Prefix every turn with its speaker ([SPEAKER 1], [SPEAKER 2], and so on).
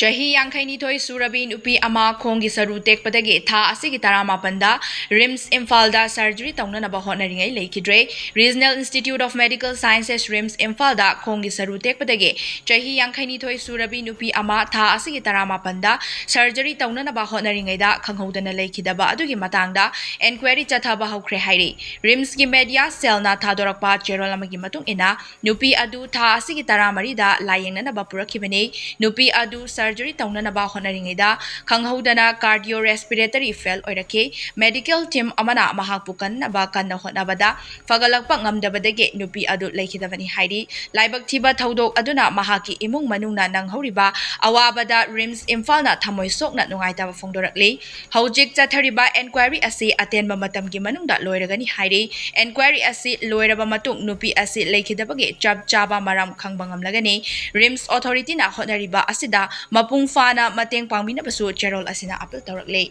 [SPEAKER 1] Chahi Yankainitoi Surabin Upi Ama Kongi Saru Tekpadagi Tha Asigi Taramapanda RIMS Infalda Surgery Tounanaba Hotnaringeida Leikhidaba Regional Institute of Medical Sciences RIMS Infalda Kongi Saru Tekpadagi Chahi Yankainitoi Surabin Upi Ama Tha Asigi Taramapanda Surgery Tounanaba Hotnaringeida Khanghodana Leikhidaba Adugi Matangda Enquiry Chathaba Houkhre Hairi RIMS Gi Media Cellna Thadorakpa Cherolamagi Matung Ina Nupi Adu Tha Asigi Taramarida Layengnanaba Purakibani Nupi Adu Surgery Tounanaba Hotnaringeida Khanghodana cardiorespiratory fail oirake medical team amana mahakpu kannaba kanna hotnabada fagalakpa ngamdabadage nupi adu leikhidabani hairi laibak thiba thodok aduna mahaki imung manungna nanghoriba awabada RIMS Infalna thamoi sokna nungaitaba phongdorakle hojik chathariba enquiry asi atenba matamgi manungda loiragani hairi enquiry asi loiraba matung nupi asi leikhidabage chap chaba maram khangbangamlagani RIMS authority na hotnariba asida mapung fana mateng pangminabasu cherol asina appeal tawrakle